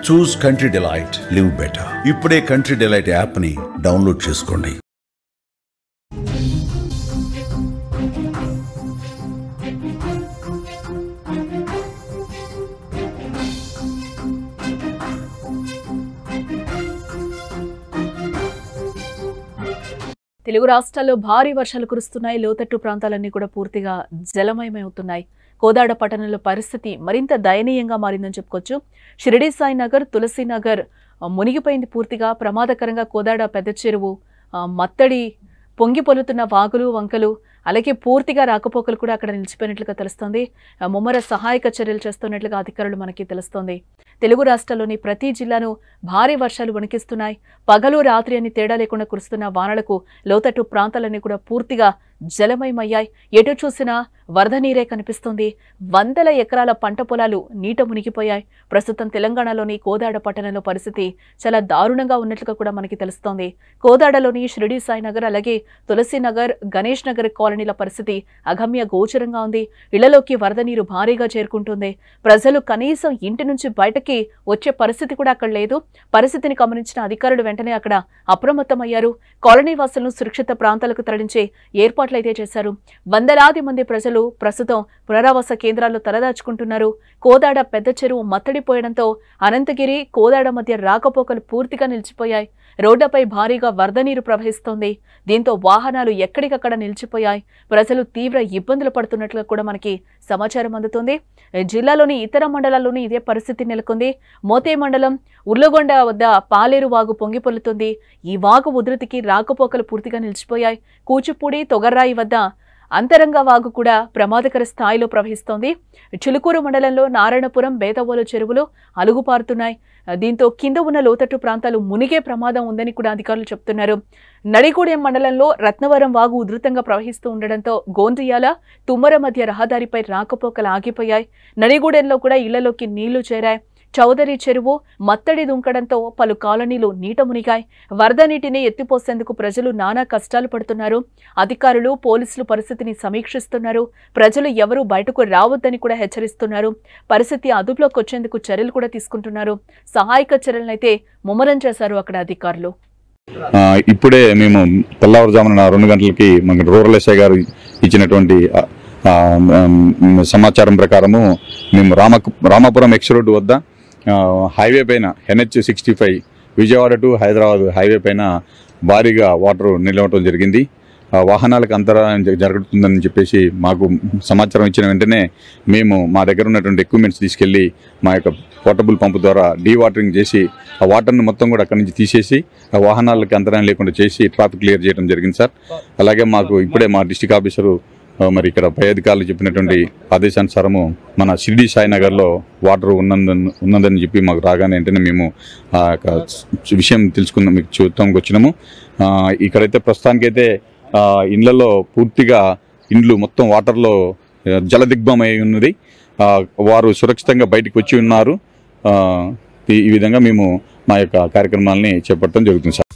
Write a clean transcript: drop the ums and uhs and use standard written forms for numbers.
చూస్ country delight, live better. ఇప్పుడే country delight app ని download చేసుకోండి. తెలుగు రాష్ట్రాల్లో భారీ వర్షాలు కురుస్తున్నాయి. లోతట్టు ప్రాంతాలన్నీ కూడా పూర్తిగా జలమయమవుతున్నాయి. కోదాడ పట్టణంలో పరిస్థితి మరింత దయనీయంగా మారిందని చెప్పుకోవచ్చు. షిరిడి సాయి నగర్, తులసి నగర్ మునిగిపోయింది పూర్తిగా. ప్రమాదకరంగా కోదాడ పెద్ద చెరువు, మత్తడి, పొంగి పొలుతున్న వాగులు, వంకలు, అలాగే పూర్తిగా రాకపోకలు కూడా అక్కడ నిలిచిపోయినట్లుగా తెలుస్తోంది. ముమ్మర సహాయక చర్యలు చేస్తున్నట్లుగా అధికారులు మనకి తెలుస్తోంది. తెలుగు రాష్ట్రాల్లోని ప్రతి జిల్లాను భారీ వర్షాలు వణికిస్తున్నాయి. పగలు రాత్రి అని తేడా లేకుండా కురుస్తున్న వానలకు లోతట్టు ప్రాంతాలన్నీ కూడా పూర్తిగా జలమయమయ్యాయి. ఎటు చూసినా వరద నీరే కనిపిస్తుంది. వందల ఎకరాల పంట పొలాలు నీట మునిగిపోయాయి. ప్రస్తుతం తెలంగాణలోని కోదాడ పట్టణంలో పరిస్థితి చాలా దారుణంగా ఉన్నట్లుగా కూడా మనకి తెలుస్తోంది. కోదాడలోని షిరిడి సాయి నగర్, అలాగే తులసి నగర్, గణేష్ నగర్ కాలనీల పరిస్థితి అగమ్య గోచరంగా ఉంది. ఇళ్లలోకి వరద నీరు భారీగా చేరుకుంటుంది. ప్రజలు కనీసం ఇంటి నుంచి బయటకి వచ్చే పరిస్థితి కూడా అక్కడ లేదు. పరిస్థితిని గమనించిన అధికారులు వెంటనే అక్కడ అప్రమత్తమయ్యారు. కాలనీ వాసులను సురక్షిత ప్రాంతాలకు తరలించే ఏర్పాట్లయితే చేశారు. వందలాది మంది ప్రజలు ప్రస్తుతం పునరావాస కేంద్రాల్లో తలదాచుకుంటున్నారు. కోదాడ పెద్ద చెరువు మత్తడిపోయడంతో అనంతగిరి, కోదాడ మధ్య రాకపోకలు పూర్తిగా నిలిచిపోయాయి. రోడ్లపై భారీగా వరద నీరు ప్రవహిస్తోంది. దీంతో వాహనాలు ఎక్కడికక్కడ నిలిచిపోయాయి. ప్రజలు తీవ్ర ఇబ్బందులు పడుతున్నట్లుగా కూడా మనకి సమాచారం అందుతుంది. జిల్లాలోని ఇతర మండలాల్లోని ఇదే పరిస్థితి నెలకొంది. మోతే మండలం ఉర్లగొండ వద్ద పాలేరు వాగు పొంగిపొల్లుతుంది. ఈ వాగు ఉధృతికి రాకపోకలు పూర్తిగా నిలిచిపోయాయి. కూచిపూడి, తొగర్రాయి వద్ద అంతరంగ వాగు కూడా ప్రమాదకర స్థాయిలో ప్రవహిస్తోంది. చిలుకూరు మండలంలో నారాయణపురం, బేతవోలు చెరువులు అలుగుపారుతున్నాయి. దీంతో కింద ఉన్న లోతట్టు ప్రాంతాలు మునిగే ప్రమాదం ఉందని కూడా అధికారులు చెప్తున్నారు. నడిగూడెం మండలంలో రత్నవరం వాగు ఉధృతంగా ప్రవహిస్తూ ఉండడంతో గోండ్రియాల, తుమ్మర మధ్య రహదారిపై రాకపోకలు ఆగిపోయాయి. నడిగూడెంలో కూడా ఇళ్లలోకి నీళ్లు చేరాయి. చౌదరి చెరువు మత్తడి దుంకడంతో పలు కాలనీలు నీట మునిగాయి. వరద నీటిని ఎత్తిపోసేందుకు ప్రజలు నానా కష్టాలు పడుతున్నారు. అధికారులు, పోలీసులు పరిస్థితిని సమీక్షిస్తున్నారు. ప్రజలు ఎవరూ బయటకు రావద్దని కూడా హెచ్చరిస్తున్నారు. పరిస్థితి అదుపులోకి వచ్చేందుకు చర్యలు కూడా తీసుకుంటున్నారు. సహాయక చర్యలనైతే ముమ్మరం చేశారు అక్కడ అధికారులు. ఇప్పుడే మేము తెల్లవారుజామున 2 గంటలకి మనకి రూరల్ ఎస్ఐ గారు ఇచ్చినటువంటి సమాచారం ప్రకారము మేము రామాపురం ఎక్స్ రోడ్డు వద్ద హైవే పైన NH65 Vijayawada to Hyderabad highway పైన భారీగా వాటర్ నిలవటం జరిగింది. వాహనాలకు అంతరాయం జరుగుతుందని చెప్పేసి మాకు సమాచారం ఇచ్చిన వెంటనే మేము మా దగ్గర ఉన్నటువంటి ఎక్విప్మెంట్స్ తీసుకెళ్ళి మా యొక్క పోర్టబుల్ పంపు ద్వారా డీవాటరింగ్ చేసి ఆ వాటర్ని మొత్తం కూడా అక్కడి నుంచి తీసేసి ఆ వాహనాలకు అంతరాయం లేకుండా చేసి ట్రాఫిక్ క్లియర్ చేయడం జరిగింది సార్. అలాగే మాకు ఇప్పుడే మా డిస్ట్రిక్ట్ ఆఫీసరు మరి ఇక్కడ పై అధికారులు చెప్పినటువంటి ఆదేశానుసారము మన షిరిడి సాయి నగర్లో వాటర్ ఉన్నదని చెప్పి మాకు రాగానే వెంటనే మేము ఆ విషయం తెలుసుకుందాం మీకు చూడటానికి వచ్చినాము. ఇక్కడైతే ప్రస్తుతానికైతే ఇండ్లలో పూర్తిగా ఇండ్లు మొత్తం వాటర్లో జలదిగ్భమై ఉన్నది. వారు సురక్షితంగా బయటకు వచ్చి ఉన్నారు. ఈ విధంగా మేము మా యొక్క కార్యక్రమాలని చేపట్టడం జరుగుతుంది సార్.